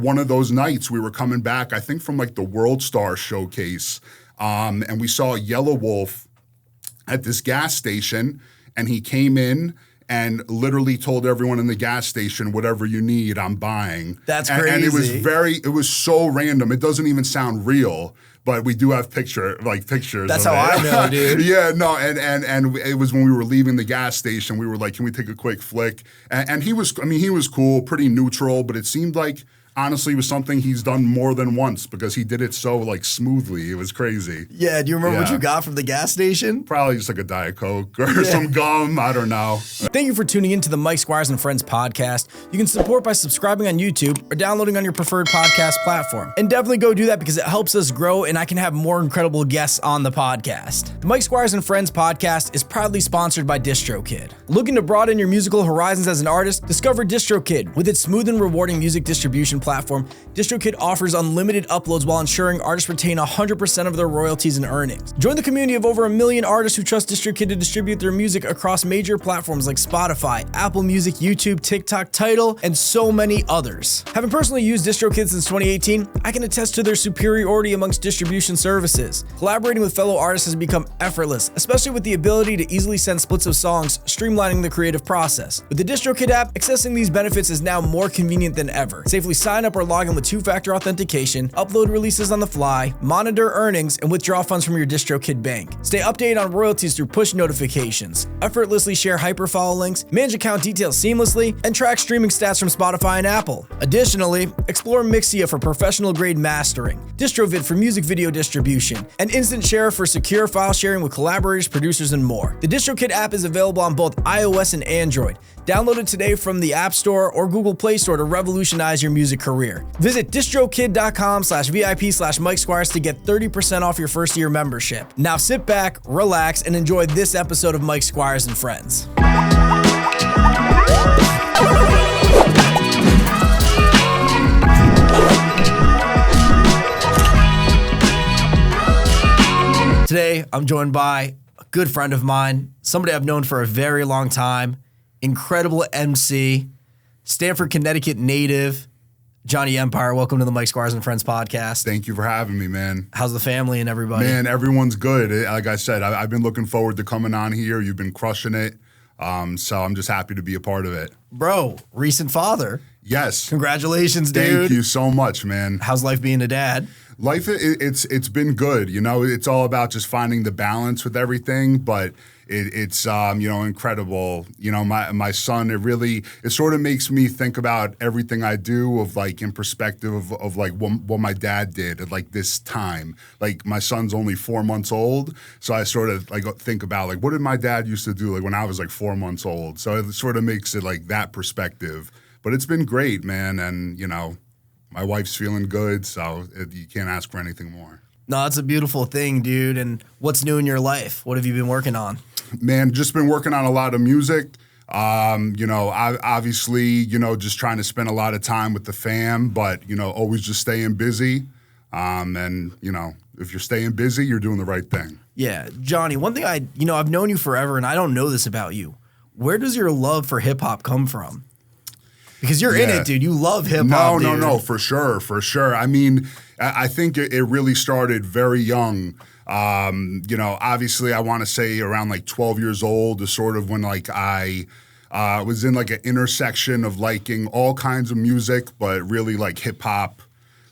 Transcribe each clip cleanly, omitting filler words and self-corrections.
one of those nights we were coming back, I think from like the World Star showcase, and we saw Yelawolf at this gas station, and he came in and literally told everyone in the gas station, whatever you need, I'm buying. That's crazy. And it was so random. It doesn't even sound real, but we do have pictures. That's how I know, dude. Yeah, no, and it was when we were leaving the gas station, we were like, can we take a quick flick? And he was cool, pretty neutral, but it seemed like, honestly, it was something he's done more than once because he did it so like smoothly. It was crazy. Yeah, do you remember what you got from the gas station? Probably just like a Diet Coke or some gum. I don't know. Thank you for tuning in to the Mike Squires and Friends podcast. You can support by subscribing on YouTube or downloading on your preferred podcast platform. And definitely go do that because it helps us grow and I can have more incredible guests on the podcast. The Mike Squires and Friends podcast is proudly sponsored by DistroKid. Looking to broaden your musical horizons as an artist? Discover DistroKid. With its smooth and rewarding music distribution platform, DistroKid offers unlimited uploads while ensuring artists retain 100% of their royalties and earnings. Join the community of over 1 million artists who trust DistroKid to distribute their music across major platforms like Spotify, Apple Music, YouTube, TikTok, Tidal, and so many others. Having personally used DistroKid since 2018, I can attest to their superiority amongst distribution services. Collaborating with fellow artists has become effortless, especially with the ability to easily send splits of songs, streamlining the creative process. With the DistroKid app, accessing these benefits is now more convenient than ever. Safely sign up or log in with two-factor authentication, upload releases on the fly, monitor earnings, and withdraw funds from your DistroKid bank. Stay updated on royalties through push notifications, effortlessly share hyperfollow links, manage account details seamlessly, and track streaming stats from Spotify and Apple. Additionally, explore Mixia for professional-grade mastering, DistroVid for music video distribution, and Instant Share for secure file sharing with collaborators, producers, and more. The DistroKid app is available on both iOS and Android. Download it today from the App Store or Google Play Store to revolutionize your music career. Visit distrokid.com/VIP/Mike Squires to get 30% off your first year membership. Now sit back, relax, and enjoy this episode of Mike Squires and Friends. Today, I'm joined by a good friend of mine, somebody I've known for a very long time, incredible MC, Stamford, Connecticut native, Jonny Empire. Welcome to the Mike Squires and Friends podcast. Thank you for having me, man. How's the family and everybody? Man, everyone's good. Like I said, I've been looking forward to coming on here. You've been crushing it. So I'm just happy to be a part of it. Bro, recent father. Yes. Congratulations, dude. Thank you so much, man. How's life being a dad? Life, it's been good. You know, it's all about just finding the balance with everything, but it's incredible. You know, my son, it sort of makes me think about everything I do of like in perspective of like what my dad did at like this time. Like my son's only 4 months old, so I sort of like think about like what did my dad used to do like when I was like 4 months old. So it sort of makes it like that perspective. But it's been great, man, and you know, my wife's feeling good, so you can't ask for anything more. No, that's a beautiful thing, dude. And what's new in your life? What have you been working on? Man, just been working on a lot of music. Obviously, just trying to spend a lot of time with the fam, but, always just staying busy. And, if you're staying busy, you're doing the right thing. Yeah. Jonny, one thing I've known you forever and I don't know this about you. Where does your love for hip hop come from? Because you're in it, dude. You love hip hop. No, for sure. I mean, I think it really started very young. Obviously I want to say around like 12 years old is sort of when like I was in like an intersection of liking all kinds of music, but really like hip hop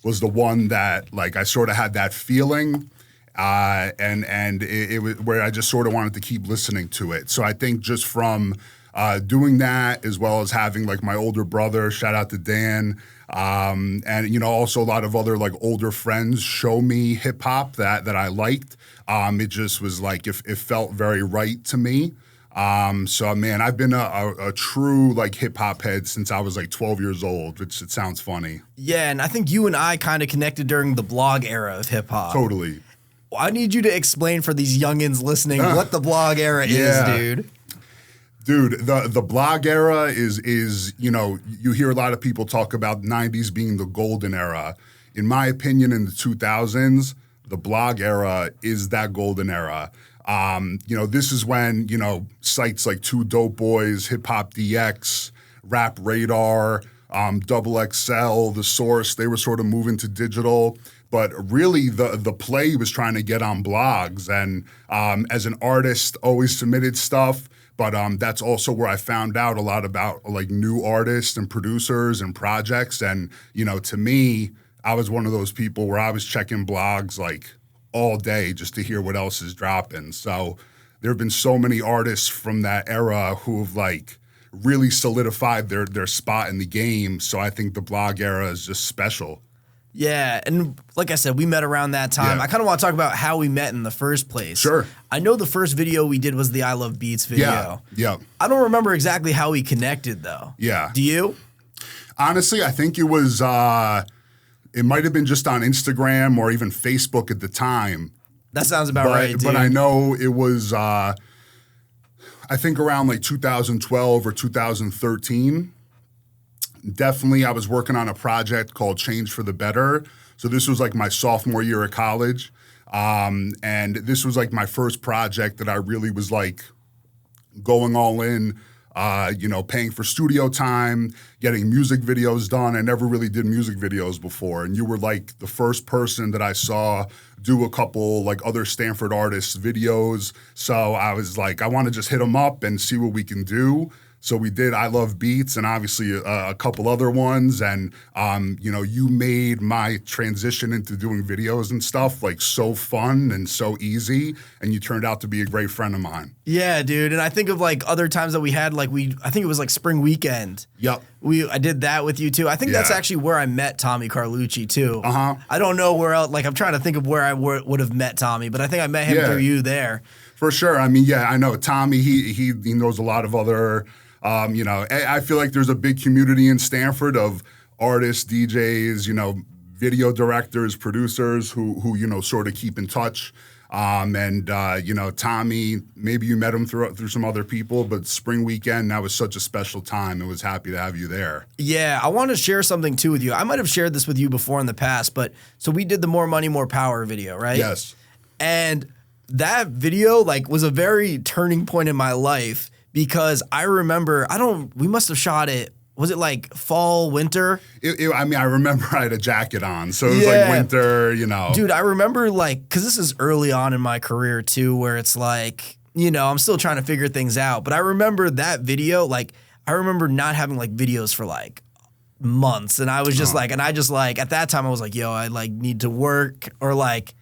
was the one that like I sort of had that feeling. And it was where I just sort of wanted to keep listening to it. So I think just from doing that, as well as having like my older brother, shout out to Dan, and also a lot of other like older friends show me hip hop that I liked. It just was like it felt very right to me. So man, I've been a true like hip hop head since I was like 12 years old, which it sounds funny. Yeah, and I think you and I kind of connected during the blog era of hip hop. Totally. I need you to explain for these youngins listening what the blog era is, dude. Dude, the blog era is you hear a lot of people talk about 90s being the golden era. In my opinion, in the 2000s, the blog era is that golden era. This is when, sites like Two Dope Boys, Hip Hop DX, Rap Radar, Double XL, The Source, they were sort of moving to digital. But really, the play was trying to get on blogs. And as an artist, always submitted stuff. But that's also where I found out a lot about like new artists and producers and projects. And, you know, to me, I was one of those people where I was checking blogs like all day just to hear what else is dropping. So there have been so many artists from that era who've like really solidified their spot in the game. So I think the blog era is just special. Yeah, and like I said, we met around that time. Yeah. I kind of want to talk about how we met in the first place. Sure. I know the first video we did was the I Love Beats video. Yeah. I don't remember exactly how we connected, though. Yeah. Do you? Honestly, I think it was, it might have been just on Instagram or even Facebook at the time. That sounds about right, dude. But I know it was, I think around like 2012 or 2013. Definitely, I was working on a project called Change for the Better. So this was like my sophomore year of college. And this was like my first project that I really was like going all in, you know, paying for studio time, getting music videos done. I never really did music videos before. And you were like the first person that I saw do a couple like other Stanford artists videos. So I was like, I want to just hit them up and see what we can do. So we did I Love Beats and obviously a couple other ones. And, you know, you made my transition into doing videos and stuff like so fun and so easy. And you turned out to be a great friend of mine. Yeah, dude. And I think of like other times that we had, like I think it was like Spring Weekend. Yep. I did that with you too. I think that's actually where I met Tommy Carlucci too. Uh-huh. I don't know where else, like I'm trying to think of where I would have met Tommy, but I think I met him through you there. For sure. I mean, yeah, I know Tommy, he knows a lot of other, you know, I feel like there's a big community in Stanford of artists, DJs, you know, video directors, producers who you know, sort of keep in touch. And, you know, Tommy, maybe you met him through some other people, but Spring Weekend, that was such a special time. I was happy to have you there. Yeah, I want to share something too with you. I might have shared this with you before in the past, but so we did the More Money, More Power video, right? Yes. And that video like was a very turning point in my life because I remember, we must have shot it. Was it like fall, winter? I mean, I remember I had a jacket on, so it was like winter, you know. Dude, I remember like, because this is early on in my career too, where it's like, you know, I'm still trying to figure things out. But I remember that video, like, I remember not having like videos for like months. And I was just like, at that time I was like, yo, I like need to work or like,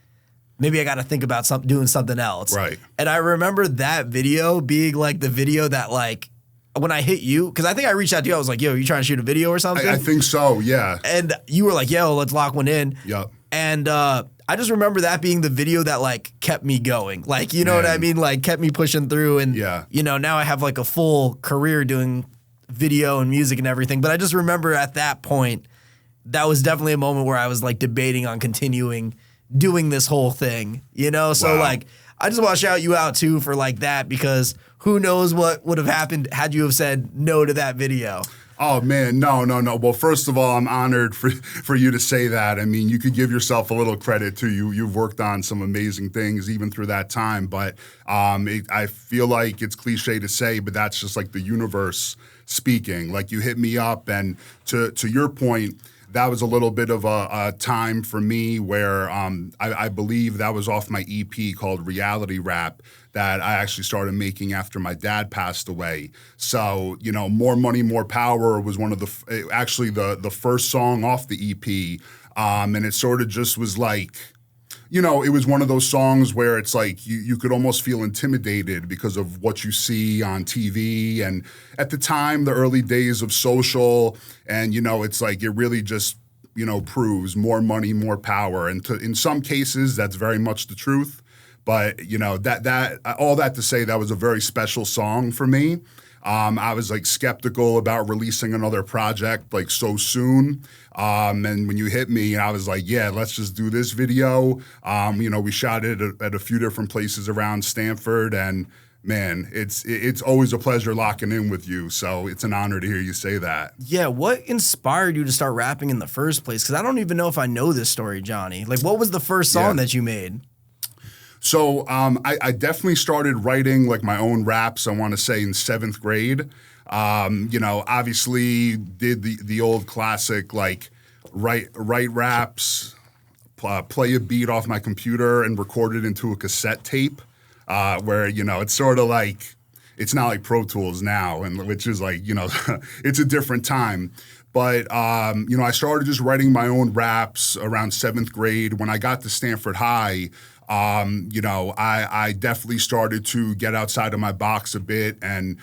maybe I got to think about doing something else. Right. And I remember that video being like the video that like, when I hit you, because I think I reached out to you, I was like, yo, you trying to shoot a video or something? I think so, yeah. And you were like, yo, let's lock one in. Yep. And I just remember that being the video that like kept me going. Like, you know what I mean? Like kept me pushing through. And, you know, now I have like a full career doing video and music and everything. But I just remember at that point, that was definitely a moment where I was like debating on continuing doing this whole thing, you know? So like, I just want to shout you out too for like that, because who knows what would have happened had you have said no to that video. Oh, man, no. Well, first of all, I'm honored for you to say that. I mean, you could give yourself a little credit too. You've worked on some amazing things even through that time. But I feel like it's cliche to say, but that's just like the universe speaking. Like you hit me up, and to your point, that was a little bit of a time for me where I believe that was off my EP called Reality Rap that I actually started making after my dad passed away. So, you know, More Money, More Power was one of the first song off the EP. And it sort of just was like, you know, it was one of those songs where it's like you could almost feel intimidated because of what you see on TV. And at the time, the early days of social, and, you know, it's like it really just, you know, proves more money, more power. And in some cases, that's very much the truth. But, you know, that all that to say, that was a very special song for me. I was like skeptical about releasing another project like so soon. And when you hit me, I was like, yeah, let's just do this video. You know, we shot it at a few different places around Stanford, and man, it's always a pleasure locking in with you. So it's an honor to hear you say that. Yeah. What inspired you to start rapping in the first place? Because I don't even know if I know this story, Johnny. Like, what was the first song that you made? So I definitely started writing like my own raps, I want to say in 7th grade. Obviously did the old classic, like write raps, play a beat off my computer and record it into a cassette tape, where, it's sort of like, it's not like Pro Tools now, and which is like, it's a different time. But, I started just writing my own raps around 7th grade. When I got to Stanford High, I definitely started to get outside of my box a bit and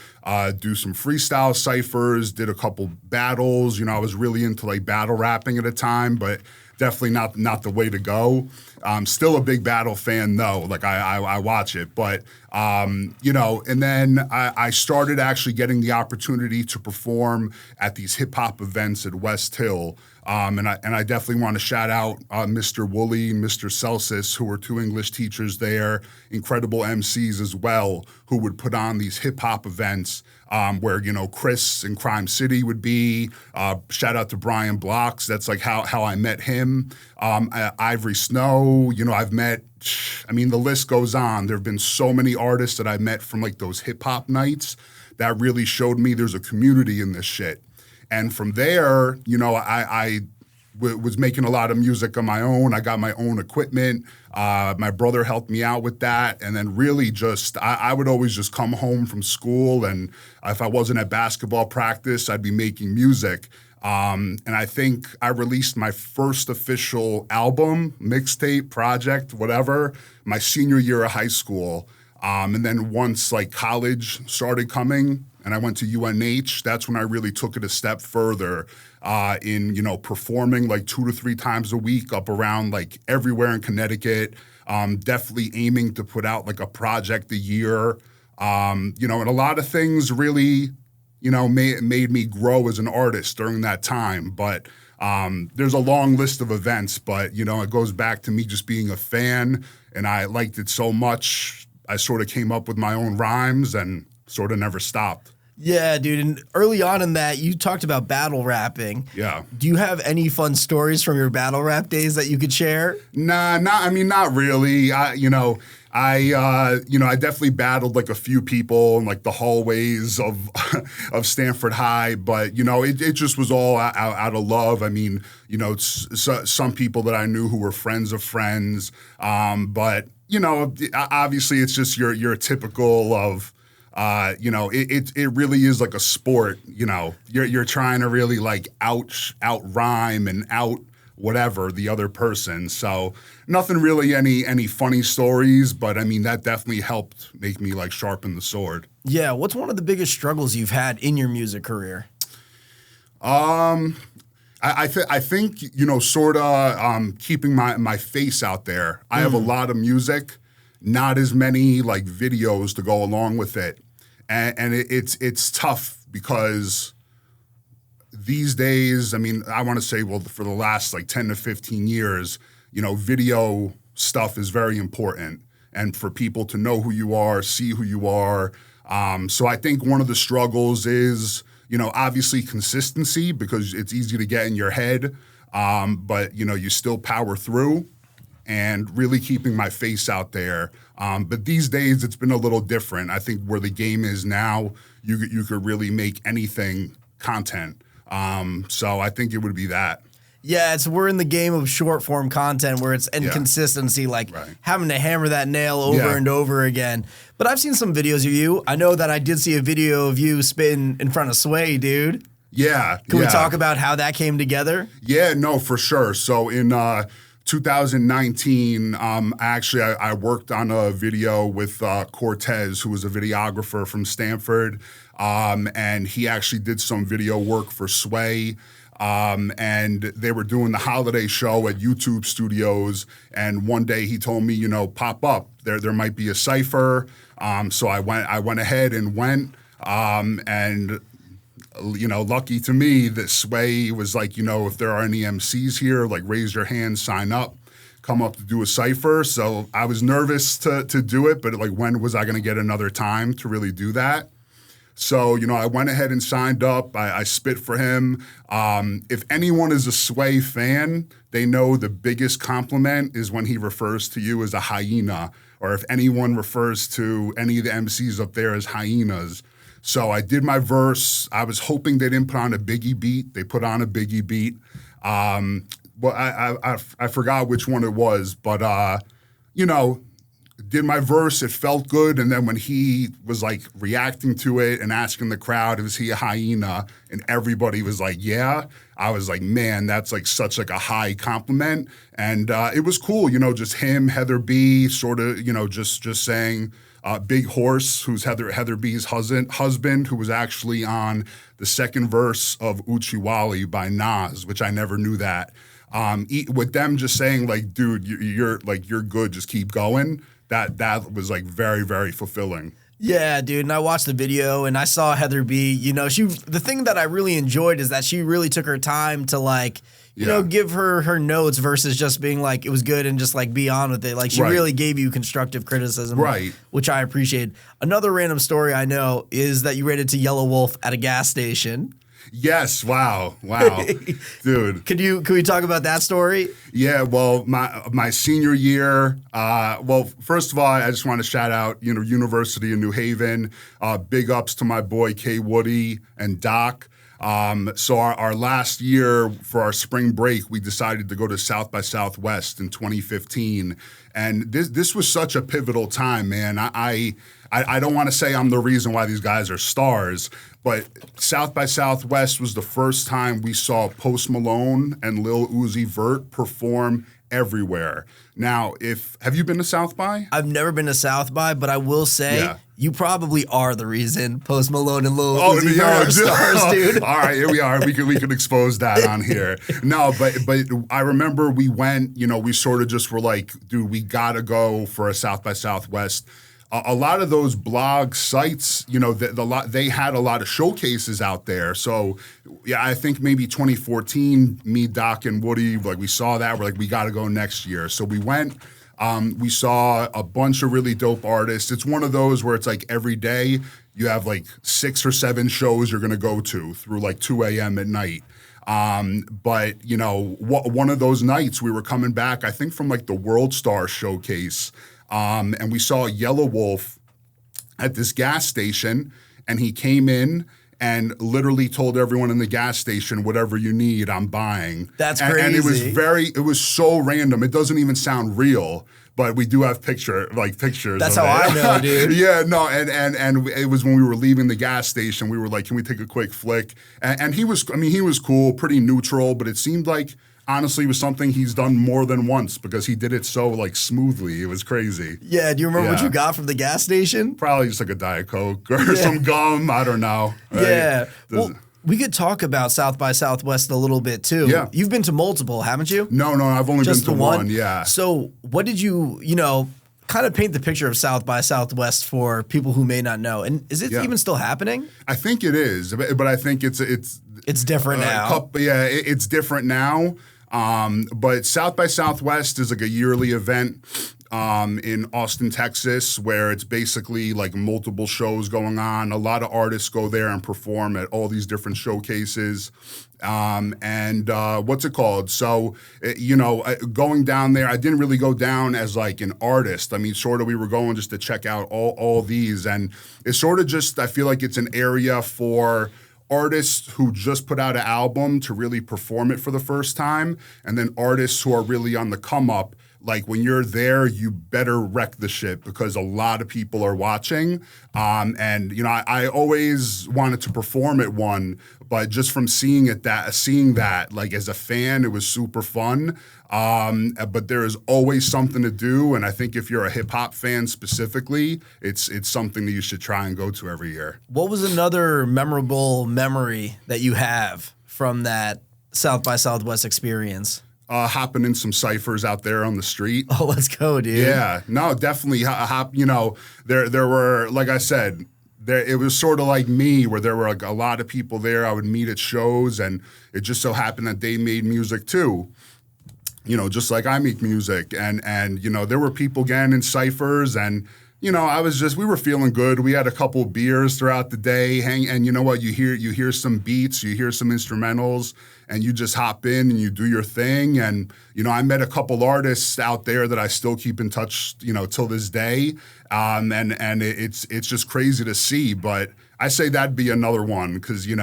do some freestyle ciphers, did a couple battles. I was really into like battle rapping at the time, but definitely not the way to go. Still a big battle fan though. Like I watch it, but and then I started actually getting the opportunity to perform at these hip hop events at West Hill. And I definitely want to shout out Mr. Woolley and Mr. Celsus, who were 2 English teachers there, incredible MCs as well, who would put on these hip hop events where, Chris in Crime City would be. Shout out to Brian Blocks. That's like how I met him. Ivory Snow, I've met, the list goes on. There have been so many artists that I met from like those hip hop nights that really showed me there's a community in this shit. And from there, I was making a lot of music on my own. I got my own equipment. My brother helped me out with that. And then really just, I would always just come home from school, and if I wasn't at basketball practice, I'd be making music. And I think I released my first official album, mixtape, project, whatever, my senior year of high school. And then once like college started coming and I went to UNH, that's when I really took it a step further in, performing like 2 to 3 times a week up around like everywhere in Connecticut, definitely aiming to put out like a project a year, and a lot of things really, made me grow as an artist during that time. But there's a long list of events, but, it goes back to me just being a fan, and I liked it so much. I sort of came up with my own rhymes and sort of never stopped. Yeah, dude. And early on in that, you talked about battle rapping. Yeah. Do you have any fun stories from your battle rap days that you could share? Not really. I definitely battled like a few people in like the hallways of Stanford High, but it just was all out of love. Some people that I knew who were friends of friends, but obviously it's just your typical of. It really is like a sport. You're trying to really like out rhyme and out whatever the other person. So nothing really any funny stories, but that definitely helped make me like sharpen the sword. Yeah. What's one of the biggest struggles you've had in your music career? I think sort of keeping my face out there. I have a lot of music, not as many like videos to go along with it. And it's tough because these days, I want to say, well, for the last like 10 to 15 years, video stuff is very important. And for people to know who you are, see who you are. So I think one of the struggles is, obviously consistency, because it's easy to get in your head, but, you still power through, and really keeping my face out there. But these days, it's been a little different. I think where the game is now, you could really make anything content. So I think it would be that. Yeah, we're in the game of short form content where it's inconsistency, like having to hammer that nail over and over again. But I've seen some videos of you. I know that I did see a video of you spitting in front of Sway, dude. Yeah. Can we talk about how that came together? Yeah, no, for sure. So in 2019, I worked on a video with Cortez, who was a videographer from Stanford, and he actually did some video work for Sway. And they were doing the holiday show at YouTube Studios, and one day he told me, pop up. There might be a cipher. So I went ahead and went, and lucky to me that Sway was like, if there are any MCs here, like raise your hand, sign up, come up to do a cipher. So I was nervous to do it, but like when was I going to get another time to really do that? So, I went ahead and signed up. I spit for him. If anyone is a Sway fan, they know the biggest compliment is when he refers to you as a hyena, or if anyone refers to any of the MCs up there as hyenas. So I did my verse. I was hoping they didn't put on a Biggie beat. They put on a Biggie beat. Well, I forgot which one it was, but you know, did my verse. It felt good, and then when he was like reacting to it and asking the crowd, "Is he a hyena?" and everybody was like, "Yeah," I was like, "Man, that's like such like a high compliment," and it was cool. You know, just him, Heather B, sort of, you know, just saying. Big Horse, who's Heather B's husband, who was actually on the second verse of Uchiwali by Nas, which I never knew that. With them just saying like, "Dude, you're good, just keep going." That was like very, very fulfilling. Yeah, dude, and I watched the video and I saw Heather B. You know, the thing that I really enjoyed is that she really took her time to like, you know, give her notes versus just being like, it was good and just like be on with it. Like she really gave you constructive criticism, which I appreciate. Another random story I know is that you ran into Yelawolf at a gas station. Yes, wow, dude. Can we talk about that story? Yeah, well, my senior year. Well, first of all, I just want to shout out, you know, University of New Haven. Big ups to my boy K Woody and Doc. So our last year for our spring break, we decided to go to South by Southwest in 2015, and this was such a pivotal time, man. I don't want to say I'm the reason why these guys are stars, but South by Southwest was the first time we saw Post Malone and Lil Uzi Vert perform everywhere. Now, have you been to South by? I've never been to South by, but I will say you probably are the reason Post Malone and Lil Uzi Vert are stars, dude. All right, here we are. We could expose that on here. No, but I remember we went. You know, we sort of just were like, dude, we gotta go for a South by Southwest. A lot of those blog sites, you know, they had a lot of showcases out there. So, yeah, I think maybe 2014, me, Doc, and Woody, like we saw that. We're like, we got to go next year. So we went. We saw a bunch of really dope artists. It's one of those where it's like every day you have like 6 or 7 shows you're going to go to through like 2 a.m. at night. But, you know, one of those nights we were coming back, I think from like the World Star Showcase. And we saw Yelawolf at this gas station, and he came in and literally told everyone in the gas station, "Whatever you need, I'm buying." That's crazy. And it was so random. It doesn't even sound real, but we do have pictures. That's how I know, dude. Yeah, no, and it was when we were leaving the gas station. We were like, "Can we take a quick flick?" And he was cool, pretty neutral, but it seemed like, honestly, it was something he's done more than once because he did it so like smoothly. It was crazy. Yeah, do you remember what you got from the gas station? Probably just like a Diet Coke or some gum. I don't know. Right? Yeah. Well, we could talk about South by Southwest a little bit too. Yeah. You've been to multiple, haven't you? No, I've only Just been to one. Yeah. So what did you know, kind of paint the picture of South by Southwest for people who may not know? And is it even still happening? I think it is, but I think it's different now. It's different now. But South by Southwest is like a yearly event in Austin, Texas, where it's basically like multiple shows going on. A lot of artists go there and perform at all these different showcases. What's it called? So, you know, going down there, I didn't really go down as like an artist. I mean, sort of we were going just to check out all these. And it's sort of just, I feel like it's an area for artists who just put out an album to really perform it for the first time, and then artists who are really on the come up. Like when you're there, you better wreck the shit because a lot of people are watching. And you know, I always wanted to perform at one, but just from seeing that, like as a fan, it was super fun. But there is always something to do, and I think if you're a hip hop fan specifically, it's something that you should try and go to every year. What was another memorable memory that you have from that South by Southwest experience? Hopping in some ciphers out there on the street. Oh, let's go, dude. Yeah, no, definitely. You know, there were, like I said, it was sort of like me, where there were like a lot of people there I would meet at shows, and it just so happened that they made music too. You know, just like I make music, and you know, there were people getting in ciphers, and we were feeling good. We had a couple beers throughout the day, and you know what? You hear some beats, you hear some instrumentals, and you just hop in and you do your thing. And, I met a couple artists out there that I still keep in touch, till this day. And it's just crazy to see, but I say that'd be another one because, you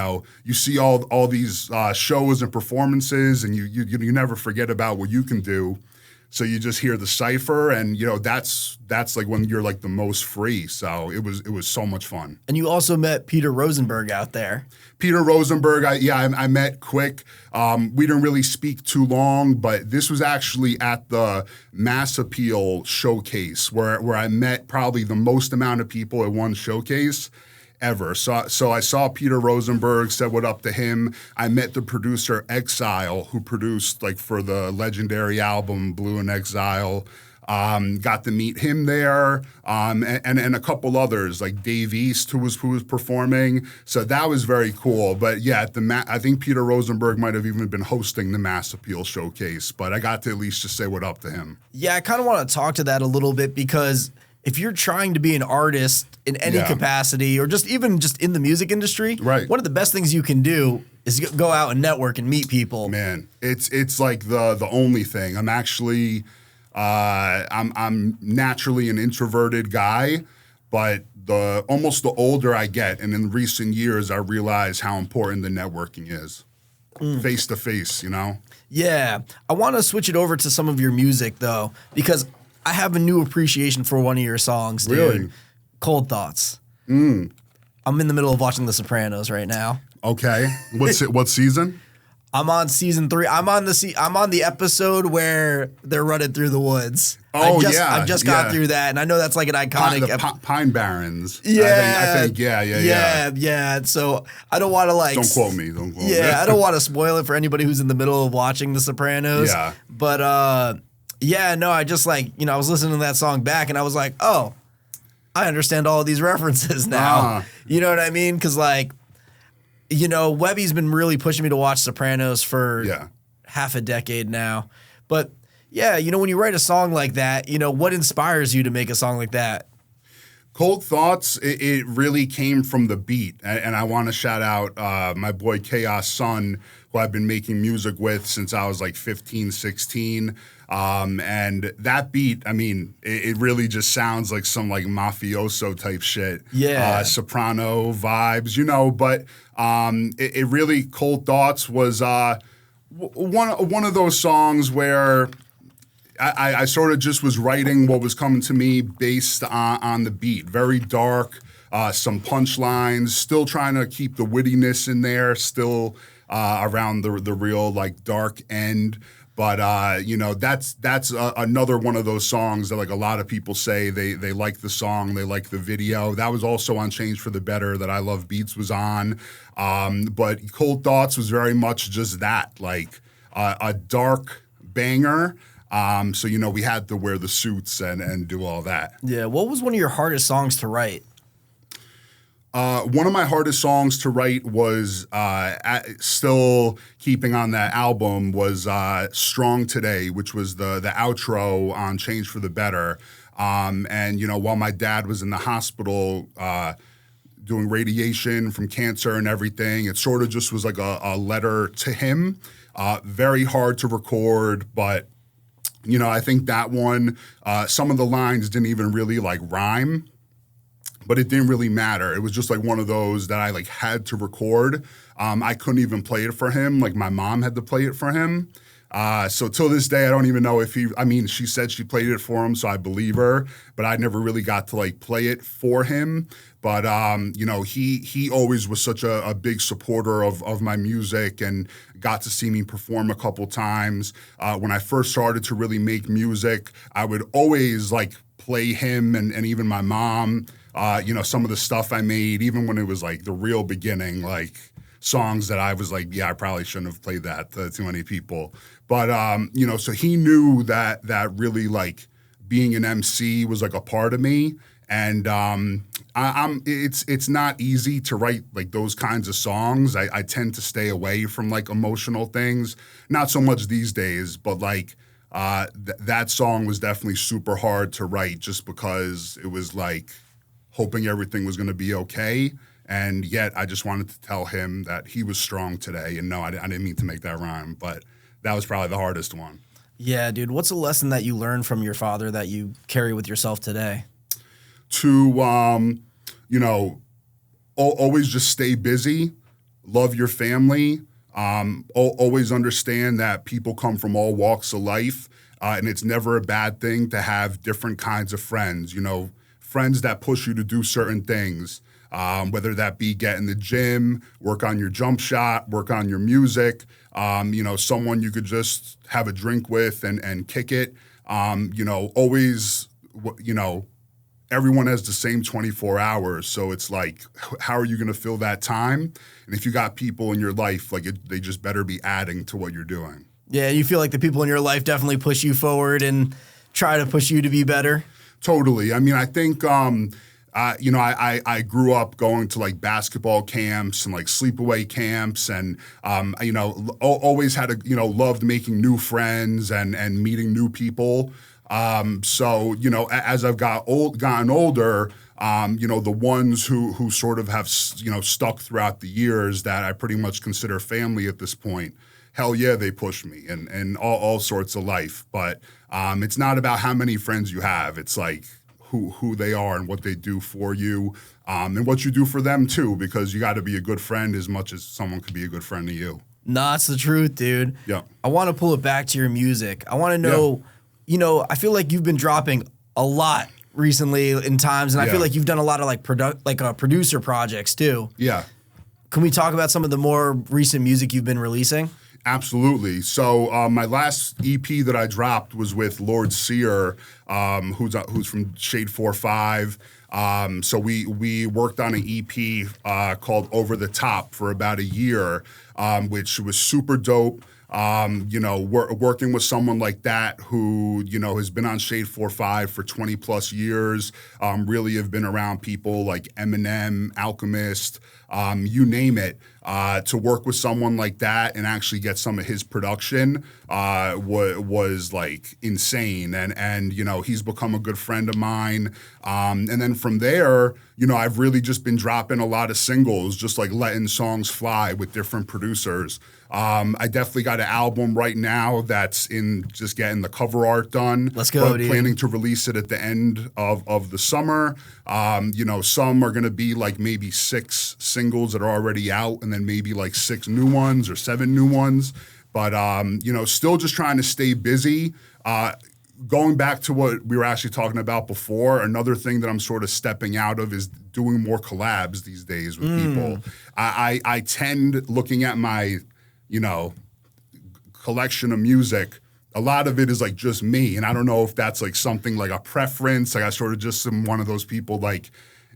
see all these shows and performances and you never forget about what you can do. So you just hear the cipher, and that's like when you're like the most free. So it was so much fun. And you also met Peter Rosenberg out there. Peter Rosenberg, I met quick. We didn't really speak too long, but this was actually at the Mass Appeal showcase where I met probably the most amount of people at one showcase ever. So I saw Peter Rosenberg, said what up to him. I met the producer Exile, who produced like for the legendary album Blue in Exile. Got to meet him there, and a couple others like Dave East, who was performing. So that was very cool. But yeah, I think Peter Rosenberg might have even been hosting the Mass Appeal showcase. But I got to at least just say what up to him. Yeah, I kind of want to talk to that a little bit because if you're trying to be an artist in any capacity or just in the music industry, right, one of the best things you can do is go out and network and meet people. Man, it's like the only thing. I'm actually I'm naturally an introverted guy, but almost the older I get, and in recent years, I realize how important the networking is. Face to face, Yeah. I want to switch it over to some of your music though, because I have a new appreciation for one of your songs, dude. Really? Cold Thoughts. I'm in the middle of watching The Sopranos right now. Okay. What season? I'm on season 3. I'm on the episode where they're running through the woods. Oh, I just got through that, and I know that's like an iconic Pine Barrens. Yeah, I think. Yeah. So I don't want to Don't quote me. Yeah, I don't want to spoil it for anybody who's in the middle of watching The Sopranos. Yeah. But I just I was listening to that song back, and I was like, oh, I understand all of these references now. You know what I mean? Because Webby's been really pushing me to watch Sopranos for half a decade now. But yeah, when you write a song like that, what inspires you to make a song like that? Cold Thoughts, it really came from the beat. And I want to shout out my boy Chaos Sun, who I've been making music with since I was like 15, 16. And that beat, it really just sounds like some like mafioso type shit. Yeah. Soprano vibes, but it really, Cold Thoughts was one of those songs where I sort of just was writing what was coming to me based on the beat. Very dark, some punchlines, still trying to keep the wittiness in there, still around the real like dark end. But that's another one of those songs that like a lot of people say they like the song, they like the video. That was also on Change for the Better that I Love Beats was on. But Cold Thoughts was very much just that, like a dark banger. So we had to wear the suits and do all that. Yeah. What was one of your hardest songs to write? One of my hardest songs to write was still keeping on that album was Strong Today, which was the outro on Change for the Better. And while my dad was in the hospital doing radiation from cancer and everything, it sort of just was like a letter to him. Very hard to record, but I think that one, some of the lines didn't even really like rhyme, but it didn't really matter. It was just like one of those that I like had to record. I couldn't even play it for him. Like my mom had to play it for him. So till this day, I don't even know if she said she played it for him, so I believe her, but I never really got to like play it for him. But, he always was such a big supporter of my music and got to see me perform a couple times. When I first started to really make music, I would always like play him and even my mom, some of the stuff I made, even when it was like the real beginning, like songs that I was like, yeah, I probably shouldn't have played that to too many people. But, so he knew that really like being an MC was like a part of me. And it's not easy to write like those kinds of songs. I tend to stay away from like emotional things, not so much these days, but like that song was definitely super hard to write just because it was like hoping everything was going to be okay. And yet I just wanted to tell him that he was strong today. And no, I didn't mean to make that rhyme, but that was probably the hardest one. Yeah, dude. What's a lesson that you learned from your father that you carry with yourself today? To, always just stay busy, love your family, always understand that people come from all walks of life, and it's never a bad thing to have different kinds of friends, friends that push you to do certain things. Whether that be get in the gym, work on your jump shot, work on your music, someone you could just have a drink with and kick it. Always, everyone has the same 24 hours. So it's like, how are you going to fill that time? And if you got people in your life, they just better be adding to what you're doing. Yeah, you feel like the people in your life definitely push you forward and try to push you to be better? Totally. I mean, I think... I grew up going to basketball camps and sleepaway camps, and always had loved making new friends and meeting new people. So as I've gotten older, the ones who sort of have stuck throughout the years that I pretty much consider family at this point. Hell yeah, they push me and all sorts of life. But it's not about how many friends you have. It's who they are and what they do for you, and what you do for them too, because you got to be a good friend as much as someone could be a good friend to you. Nah, it's the truth, dude. Yeah. I want to pull it back to your music. I want to know, I feel like you've been dropping a lot recently in times, and I feel like you've done a lot of producer projects too. Yeah. Can we talk about some of the more recent music you've been releasing? Absolutely. So my last EP that I dropped was with Lord Sear, who's from Shade 4-5. So we worked on an EP called Over the Top for about a year, which was super dope. Working with someone like that who, has been on Shade 4-5 for 20 plus years, really have been around people like Eminem, Alchemist, you name it, to work with someone like that and actually get some of his production was insane. And he's become a good friend of mine. And then from there, I've really just been dropping a lot of singles, just letting songs fly with different producers. I definitely got an album right now that's in just getting the cover art done. Let's go, dude. Planning to release it at the end of the summer. Some are going to be maybe 6 singles that are already out, and then maybe 6 new ones or 7 new ones. But, still just trying to stay busy. Going back to what we were actually talking about before, another thing that I'm sort of stepping out of is doing more collabs these days with people. I tend, looking at my, collection of music, a lot of it is just me. And I don't know if that's something a preference. I sort of just am one of those people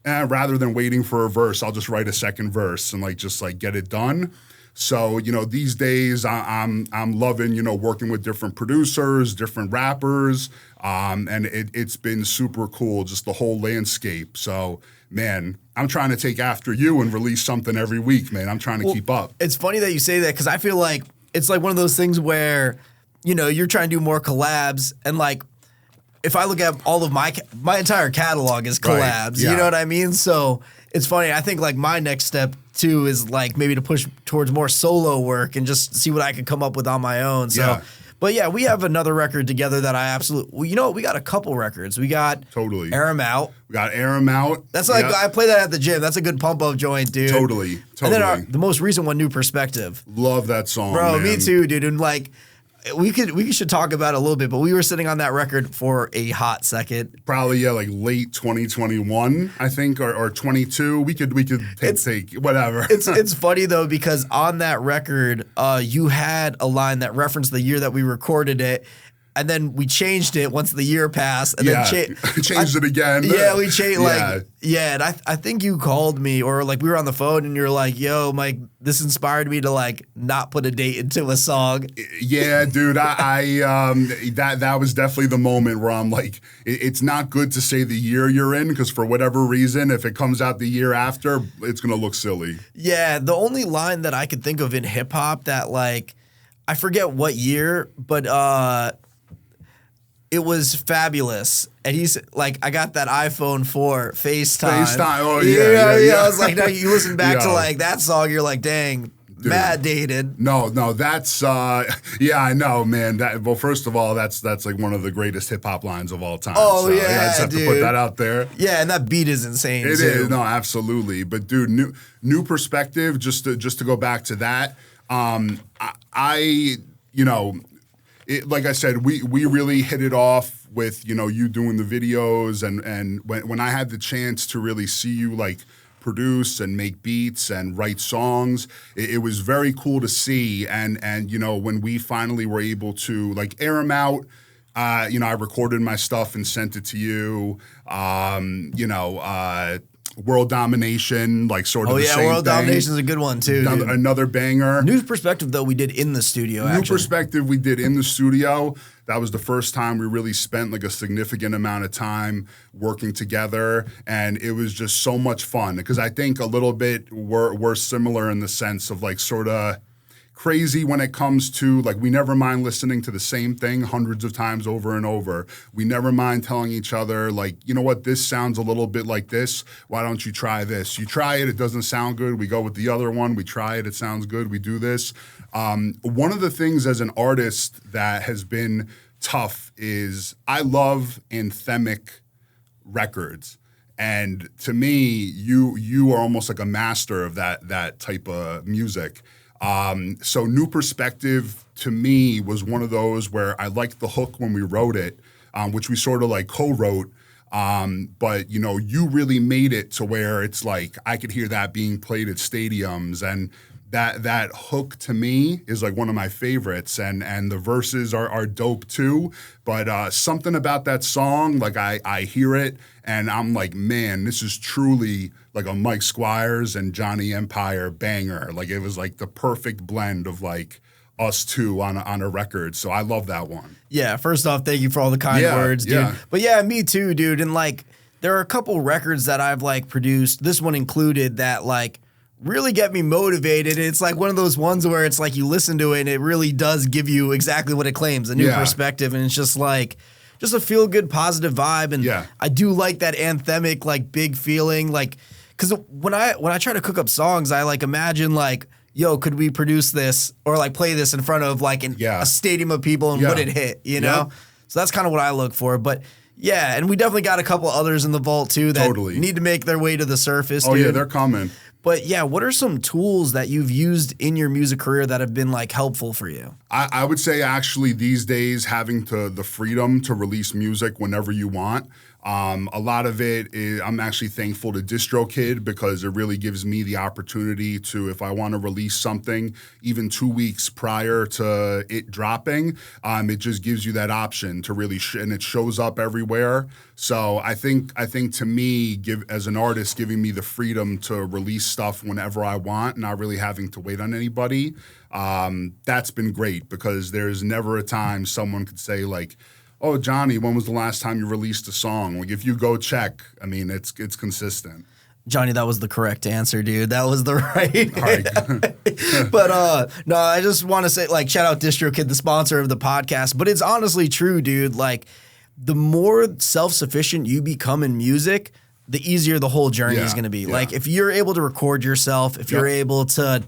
rather than waiting for a verse, I'll just write a second verse and just get it done. So, these days I'm loving, working with different producers, different rappers, and it's been super cool, just the whole landscape. So, man, I'm trying to take after you and release something every week, man. I'm trying to keep up. It's funny that you say that because I feel like it's one of those things where, you're trying to do more collabs, and if I look at all of my entire catalog is collabs, Right. Yeah. You know what I mean? So it's funny. I think my next step too is maybe to push towards more solo work and just see what I can come up with on my own. So, Yeah. But yeah, we have another record together that I absolutely, we got a couple records. We got Totally. Air 'Em Out. We got Air 'Em Out. That's I play that at the gym. That's a good pump up joint, dude. Totally. And then the most recent one, New Perspective. Love that song, Bro, man. me too, dude. And we should talk about it a little bit, but we were sitting on that record for a hot second. Probably late 2021, I think, or 22. We could take whatever. It's funny though because on that record, you had a line that referenced the year that we recorded it. And then we changed it once the year passed. And then changed it again. Yeah, we changed and I think you called me or we were on the phone and you're like, yo, Mike, this inspired me to not put a date into a song. Yeah, dude, that was definitely the moment where I'm it's not good to say the year you're in because for whatever reason, if it comes out the year after, it's gonna look silly. Yeah, the only line that I could think of in hip hop that I forget what year, but It was fabulous. And he's like, I got that iPhone 4 FaceTime. Oh, yeah. I was like, now you listen back to like that song, you're like, dang, dude, mad dated. No, that's yeah, I know, man. Well, first of all, that's like one of the greatest hip hop lines of all time. Oh, so, yeah, I just have dude. to put that out there. Yeah, and that beat is insane. It too. is, no, absolutely. But dude, new perspective. Just to go back to that, I you know, like I said, we really hit it off with you doing the videos, and when I had the chance to really see you like produce and make beats and write songs, it was very cool to see. And when we finally were able to like air them out, I recorded my stuff and sent it to you. World Domination, like sort of the same World thing. Domination is a good one too. Another banger. New Perspective though we did in the studio. New Perspective we did in the studio. That was the first time we really spent like a significant amount of time working together, and it was just so much fun because I think a little bit we're similar in the sense of like sort of crazy when it comes to like we never mind listening to the same thing hundreds of times over and over. We never mind telling each other like, you know what, this sounds a little bit like this. Why don't you try this? You try it doesn't sound good. We go with the other one. We try it sounds good. We do this. One of the things as an artist that has been tough is I love anthemic records. And to me, you are almost like a master of that type of music. So New Perspective to me was one of those where I liked the hook when we wrote it, which we sort of like co-wrote. But you really made it to where it's like I could hear that being played at stadiums, and that hook to me is like one of my favorites, and the verses are dope too. But something about that song, like I hear it and I'm like, man, this is truly like a Mike Squires and Jonny Empire banger. Like it was like the perfect blend of like us two on a record. So I love that one. Yeah, first off, thank you for all the kind words, dude. Yeah. But yeah, me too, dude. And like there are a couple records that I've like produced, this one included, that like really get me motivated. It's like one of those ones where it's like you listen to it and it really does give you exactly what it claims, a new perspective, and it's just like just a feel good, positive vibe. And I do like that anthemic, like big feeling, like because when I try to cook up songs, I like imagine like, yo, could we produce this or like play this in front of like a stadium of people and would it hit, you know? So that's kind of what I look for. But yeah, and we definitely got a couple others in the vault too that need to make their way to the surface. Oh dude. Yeah, they're coming. But yeah, what are some tools that you've used in your music career that have been like helpful for you? I would say actually these days having the freedom to release music whenever you want. A lot of it is, I'm actually thankful to DistroKid because it really gives me the opportunity to, if I want to release something even 2 weeks prior to it dropping, it just gives you that option to really, and it shows up everywhere. So I think to me, as an artist, giving me the freedom to release stuff whenever I want, not really having to wait on anybody, that's been great because there's never a time someone could say like, oh, Johnny, when was the last time you released a song? Like, if you go check, I mean, it's consistent. Johnny, that was the correct answer, dude. That was the right. But no, I just want to say, like, shout out DistroKid, the sponsor of the podcast. But it's honestly true, dude. Like, the more self-sufficient you become in music, the easier the whole journey is going to be. Like, if you're able to record yourself, if you're able to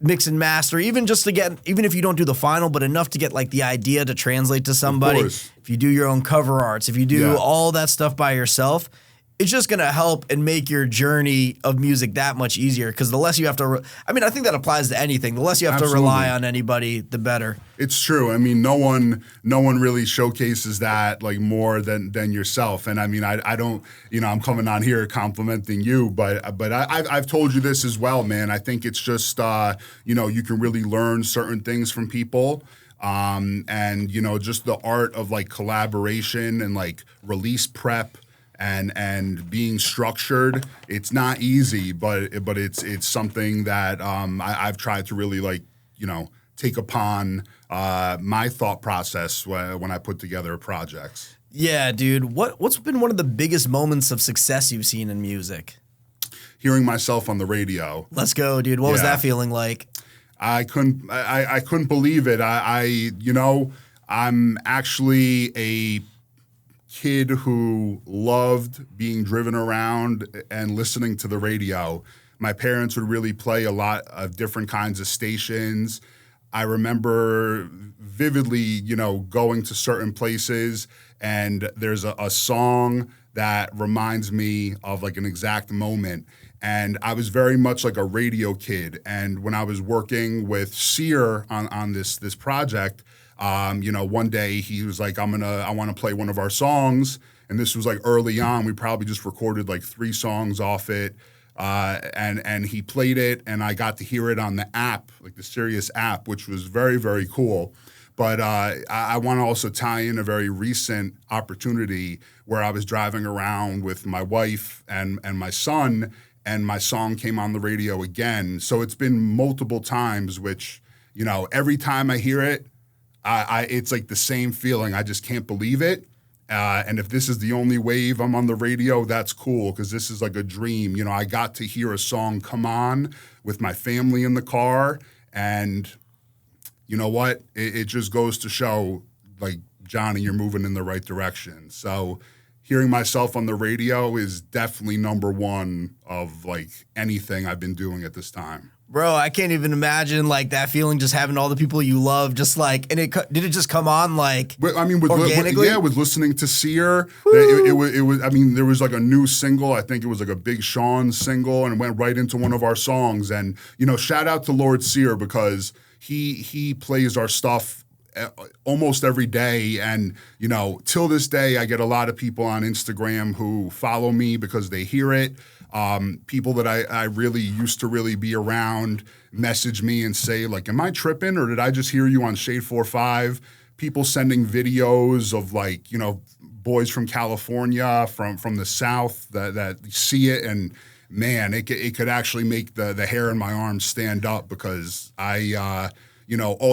mix and master, even if you don't do the final, but enough to get like the idea to translate to somebody. If you do your own cover arts, if you do all that stuff by yourself, it's just going to help and make your journey of music that much easier. Because the less you have to, I mean, I think that applies to anything. The less you have to rely on anybody, the better. It's true. I mean, no one really showcases that like more than yourself. And I mean, I don't, I'm coming on here complimenting you, but I've told you this as well, man. I think it's just, you can really learn certain things from people. And just the art of like collaboration and like release prep. And being structured, it's not easy, but it's something that I've tried to really take upon my thought process when I put together projects. Yeah, dude. What's been one of the biggest moments of success you've seen in music? Hearing myself on the radio. Let's go, dude. What was that feeling like? I couldn't believe it. I'm actually a kid who loved being driven around and listening to the radio. My parents would really play a lot of different kinds of stations. I remember vividly, going to certain places, and there's a song that reminds me of like an exact moment. And I was very much like a radio kid. And when I was working with Sear on this project, one day he was like, I want to play one of our songs. And this was like early on. We probably just recorded like 3 songs off it. And he played it, and I got to hear it on the app, like the Sirius app, which was very, very cool. But I want to also tie in a very recent opportunity where I was driving around with my wife and my son, and my song came on the radio again. So it's been multiple times, which, every time I hear it, it's like the same feeling. I just can't believe it. And if this is the only wave I'm on the radio, that's cool, because this is like a dream. I got to hear a song come on with my family in the car, and you know what? It just goes to show, like, Jonny, you're moving in the right direction. So hearing myself on the radio is definitely number one of, like, anything I've been doing at this time. Bro, I can't even imagine like that feeling, just having all the people you love, just like, and did it just come on like organically? With listening to Sear, it was. I mean, there was like a new single. I think it was like a Big Sean single, and it went right into one of our songs. And shout out to Lord Sear, because he plays our stuff almost every day. And till this day, I get a lot of people on Instagram who follow me because they hear it. People that I really used to really be around message me and say, like, am I tripping, or did I just hear you on Shade 4-5? People sending videos of, like, boys from California, from the South that see it, and man, it could actually make the hair in my arms stand up, because all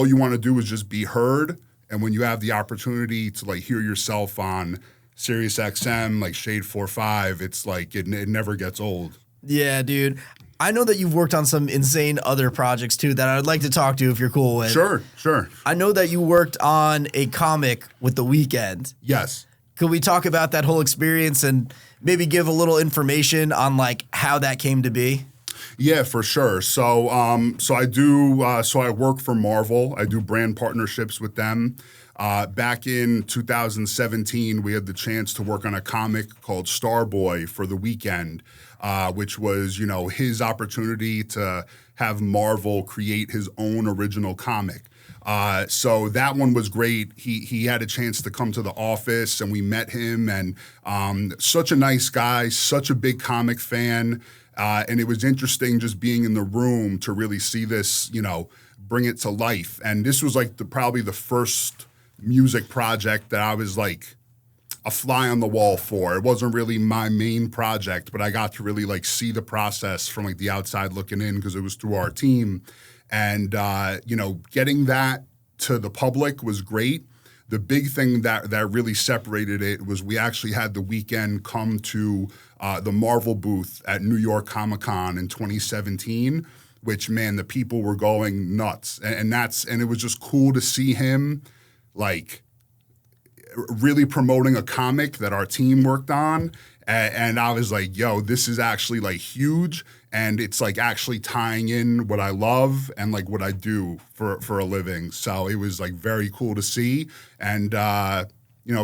you want to do is just be heard. And when you have the opportunity to, like, hear yourself on Sirius XM, like Shade 4-5, it's like it never gets old. Yeah, dude. I know that you've worked on some insane other projects too that I'd like to talk to if you're cool with. Sure. I know that you worked on a comic with The Weeknd. Yes. Could we talk about that whole experience and maybe give a little information on like how that came to be? Yeah, for sure. So I do. So I work for Marvel. I do brand partnerships with them. Back in 2017, we had the chance to work on a comic called Starboy for The Weeknd, which was, his opportunity to have Marvel create his own original comic. So that one was great. He had a chance to come to the office, and we met him, and such a nice guy, such a big comic fan. And it was interesting just being in the room to really see this, bring it to life. And this was like probably the first music project that I was like a fly on the wall for. It wasn't really my main project, but I got to really like see the process from like the outside looking in, because it was through our team. And, getting that to the public was great. The big thing that really separated it was we actually had The Weeknd come to the Marvel booth at New York Comic-Con in 2017, which, man, the people were going nuts. And it was just cool to see him like really promoting a comic that our team worked on. And I was like, yo, this is actually like huge. And it's like actually tying in what I love and like what I do for a living. So it was like very cool to see. And,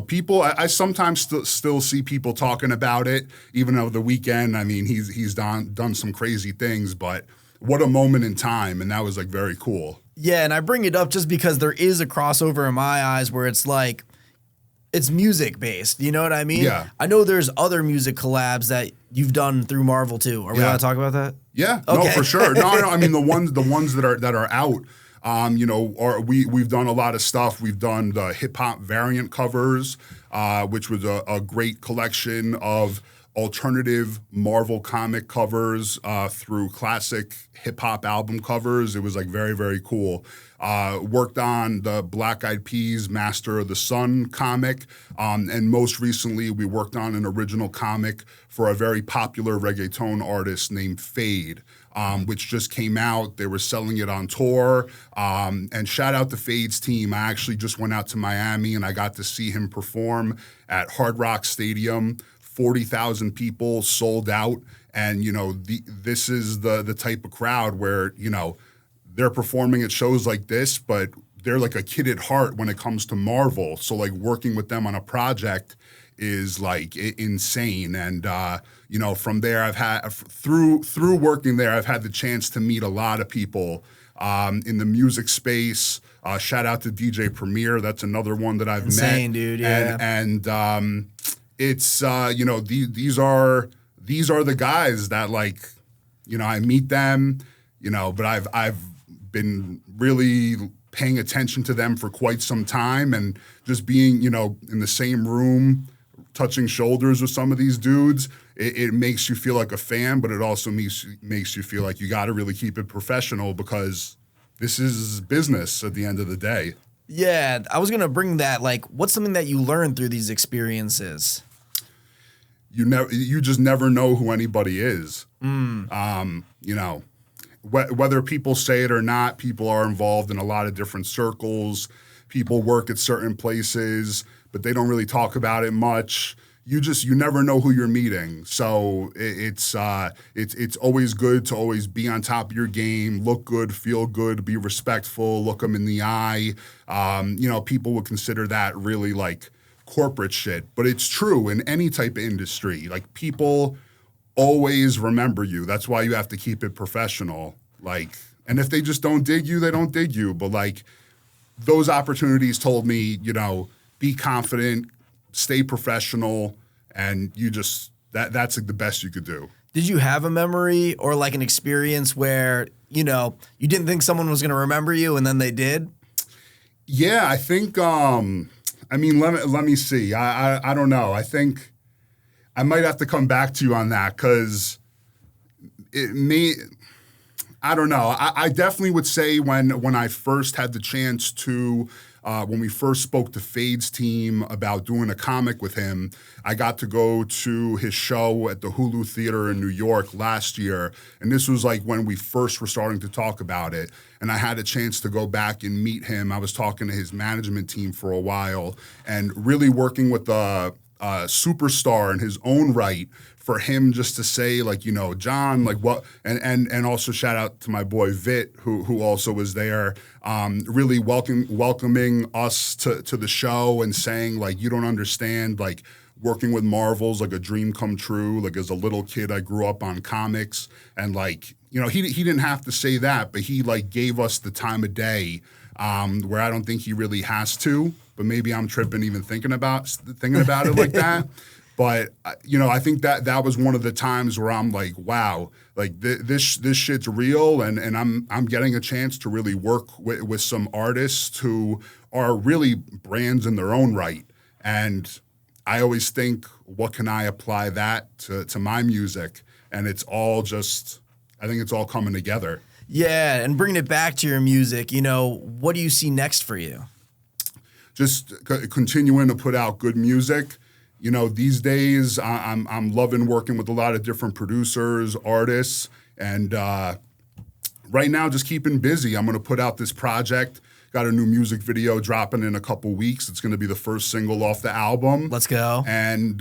people, I sometimes still see people talking about it, even though The Weeknd, I mean, he's done some crazy things, but what a moment in time. And that was like very cool. Yeah, and I bring it up just because there is a crossover in my eyes where it's like, it's music based, you know what I mean? Yeah. I know there's other music collabs that you've done through Marvel too. Are we allowed to talk about that? Yeah, okay. No, for sure. No, I mean the ones that are out. We've done a lot of stuff. We've done the hip hop variant covers, which was a great collection of alternative Marvel comic covers through classic hip hop album covers. It was like very, very cool. Worked on the Black Eyed Peas Master of the Sun comic. And most recently, we worked on an original comic for a very popular reggaeton artist named Fade, which just came out. They were selling it on tour. And shout out to Fade's team. I actually just went out to Miami and I got to see him perform at Hard Rock Stadium. 40,000 people, sold out. And, this is the type of crowd where, they're performing at shows like this, but they're like a kid at heart when it comes to Marvel. So like working with them on a project is like insane. And, from there I've had, through working there, I've had the chance to meet a lot of people in the music space. Shout out to DJ Premier. That's another one that I've Insane, met. Dude, yeah. And it's these are the guys that like I meet them but I've been really paying attention to them for quite some time, and just being in the same room touching shoulders with some of these dudes, it makes you feel like a fan, but it also makes you feel like you got to really keep it professional because this is business at the end of the day. Yeah, I was gonna bring that. Like, what's something that you learned through these experiences? You just never know who anybody is. Whether people say it or not, people are involved in a lot of different circles. People work at certain places, but they don't really talk about it much. You never know who you're meeting. So it's always good to always be on top of your game, look good, feel good, be respectful, look them in the eye. People would consider that really like corporate shit, but it's true in any type of industry. Like, people always remember you. That's why you have to keep it professional. Like, and if they just don't dig you, they don't dig you. But like, those opportunities told me, be confident, stay professional, and that's like the best you could do. Did you have a memory or like an experience where, you didn't think someone was going to remember you and then they did? Yeah, I think, let me see. I don't know. I think I might have to come back to you on that because I don't know. I definitely would say when I first had the chance to, when we first spoke to Fade's team about doing a comic with him, I got to go to his show at the Hulu Theater in New York last year. And this was like when we first were starting to talk about it. And I had a chance to go back and meet him. I was talking to his management team for a while and really working with a superstar in his own right, for him just to say, like, John, like what, and also shout out to my boy Vit, who also was there, really welcoming us to the show and saying, like, you don't understand, like, working with Marvel's like a dream come true. Like, as a little kid, I grew up on comics, and like, he didn't have to say that, but he like gave us the time of day, where I don't think he really has to, but maybe I'm tripping even thinking about it like that. But I think that was one of the times where I'm like, wow, like this shit's real, and I'm getting a chance to really work with some artists who are really brands in their own right. And I always think, what can I apply that to my music? And it's all just, I think it's all coming together. Yeah, and bringing it back to your music, what do you see next for you? Just continuing to put out good music. These days I'm loving working with a lot of different producers, artists, and right now just keeping busy. I'm going to put out this project. Got a new music video dropping in a couple weeks. It's going to be the first single off the album. Let's go. And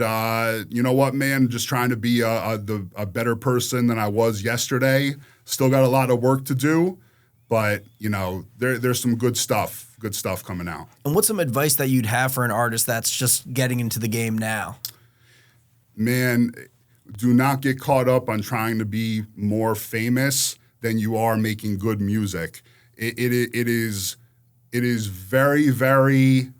you know what, man? Just trying to be a better person than I was yesterday. Still got a lot of work to do, but there's some good stuff coming out. And what's some advice that you'd have for an artist that's just getting into the game now? Man, do not get caught up on trying to be more famous than you are making good music. It is very, very.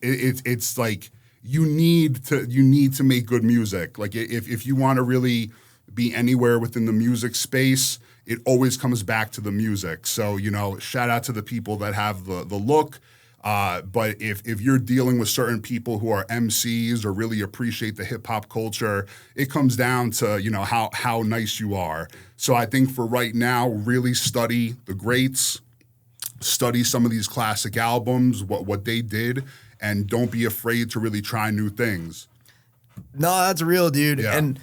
It's like you need to make good music. Like, if you want to really be anywhere within the music space, it always comes back to the music. So, shout out to the people that have the look, But if you're dealing with certain people who are MCs or really appreciate the hip hop culture, it comes down to, how nice you are. So I think for right now, really study the greats, study some of these classic albums, what they did, and don't be afraid to really try new things. No, that's real, dude. Yeah. And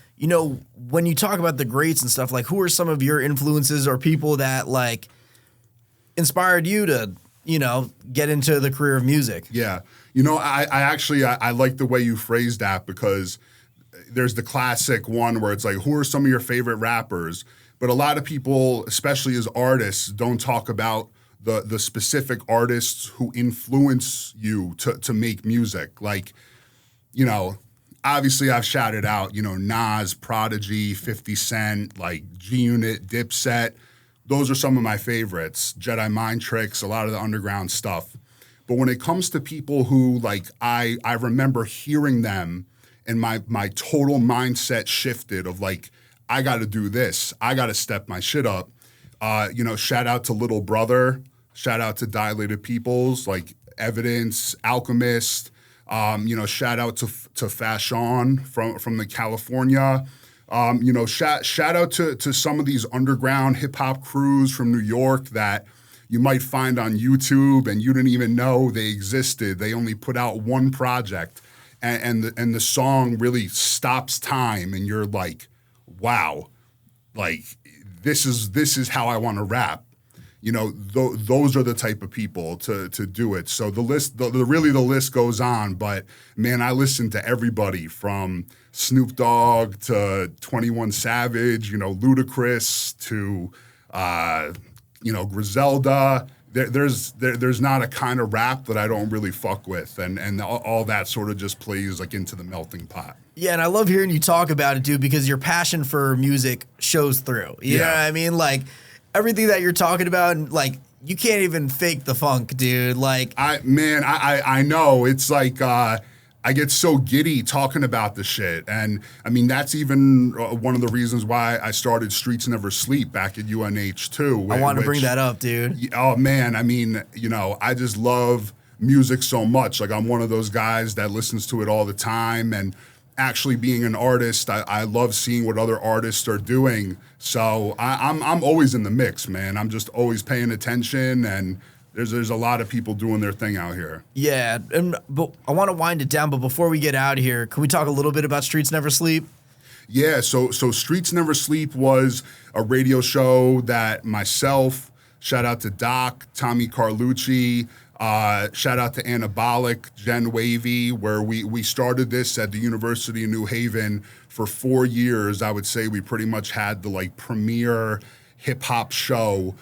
when you talk about the greats and stuff, like, who are some of your influences or people that like inspired you to, get into the career of music? Yeah. I actually like the way you phrased that, because there's the classic one where it's like, who are some of your favorite rappers? But a lot of people, especially as artists, don't talk about the specific artists who influence you to make music. Like, obviously I've shouted out, Nas, Prodigy, 50 Cent, like G-Unit, Dipset. Those are some of my favorites. Jedi Mind Tricks, a lot of the underground stuff. But when it comes to people who, like, I remember hearing them and my total mindset shifted of, like, I got to do this. I got to step my shit up. Shout out to Little Brother. Shout out to Dilated Peoples, like Evidence, Alchemist. Shout out to Fashion from the California. Shout out to some of these underground hip hop crews from New York that you might find on YouTube and you didn't even know they existed. They only put out one project, and the song really stops time, and you're like, wow, like this is how I want to rap. Those are the type of people to do it. So the list goes on. But man, I listen to everybody from Snoop Dogg to 21 Savage, Ludacris to Griselda. There's not a kind of rap that I don't really fuck with, and all that sort of just plays like into the melting pot. Yeah, and I love hearing you talk about it, dude, because your passion for music shows through. You know what I mean? Like, everything that you're talking about, and like, you can't even fake the funk, dude. Like, I know. It's like I get so giddy talking about the shit, and I mean that's even one of the reasons why I started Streets Never Sleep back at UNH too. I want to bring that up, dude. Oh man, I mean, I just love music so much. Like, I'm one of those guys that listens to it all the time, and actually being an artist, I love seeing what other artists are doing. So I'm always in the mix, man. I'm just always paying attention, and there's a lot of people doing their thing out here. Yeah, but I want to wind it down, but before we get out of here, can we talk a little bit about Streets Never Sleep? Yeah, so Streets Never Sleep was a radio show that myself, shout out to Doc, Tommy Carlucci, shout out to Anabolic, Jen Wavy, where we started this at the University of New Haven for 4 years. I would say we pretty much had the premier hip hop show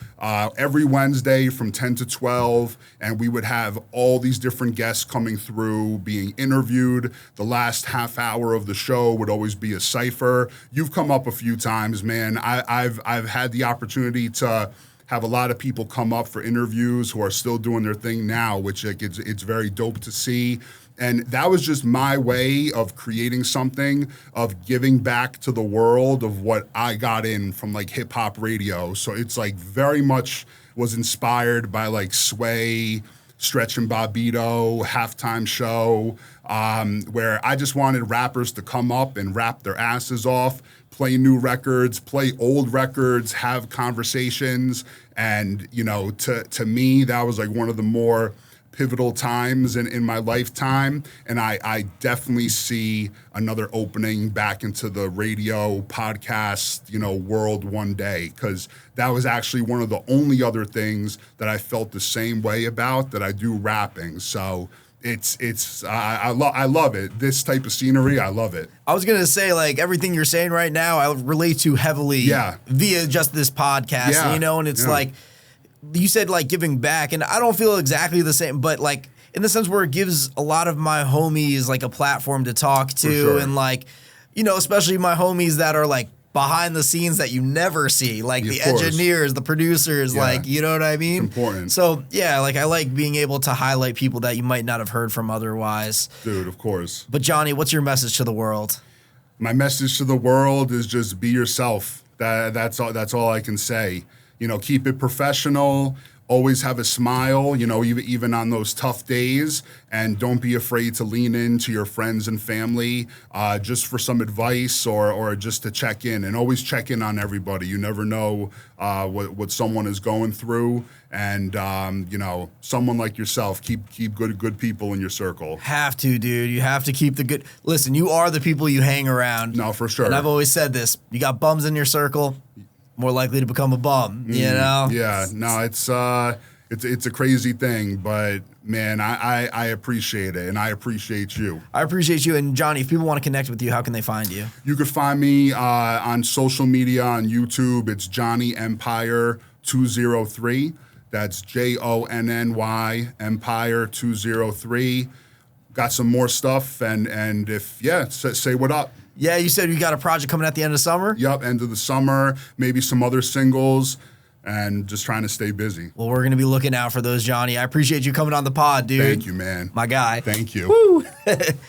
every Wednesday from 10 to 12, and we would have all these different guests coming through, being interviewed. The last half hour of the show would always be a cypher. You've come up a few times, man. I've had the opportunity to have a lot of people come up for interviews who are still doing their thing now, which it's very dope to see. And that was just my way of creating something, of giving back to the world of what I got in from hip hop radio. So it's very much was inspired by Sway, Stretch and Bobbito, Halftime Show, where I just wanted rappers to come up and rap their asses off, play new records, play old records, have conversations. And, to me, that was one of the more pivotal times in my lifetime. And I definitely see another opening back into the radio podcast, world one day, because that was actually one of the only other things that I felt the same way about that I do rapping. So I love it. This type of scenery, I love it. I was gonna say, everything you're saying right now, I relate to heavily via just this podcast, and it's you said giving back, and I don't feel exactly the same, but in the sense where it gives a lot of my homies a platform to talk to, sure. And especially my homies that are behind the scenes that you never see, the engineers, the producers, you know what I mean? It's important. So yeah, I like being able to highlight people that you might not have heard from otherwise. Dude, of course. But Jonny, what's your message to the world? My message to the world is just be yourself. That's all I can say. Keep it professional. always have a smile, you know, even on those tough days, and don't be afraid to lean into your friends and family just for some advice or just to check in, and always check in on everybody. You never know what someone is going through, and you know, someone like yourself, keep good people in your circle. Have to, dude. You have to keep the good. Listen, you are the people you hang around. No, for sure. And I've always said this: you got bums in your circle, more likely to become a bum. You know? Yeah. No, it's a crazy thing, but man, I appreciate it, and I appreciate you. I appreciate you. And Jonny, if people want to connect with you, how can they find you? You can find me on social media, on YouTube. It's Jonny Empire 203. That's JONNY Empire 203. Got some more stuff, and if say what up. Yeah, you said you got a project coming at the end of summer? Yep, end of the summer, maybe some other singles, and just trying to stay busy. Well, we're going to be looking out for those, Jonny. I appreciate you coming on the pod, dude. Thank you, man. My guy. Thank you. Woo!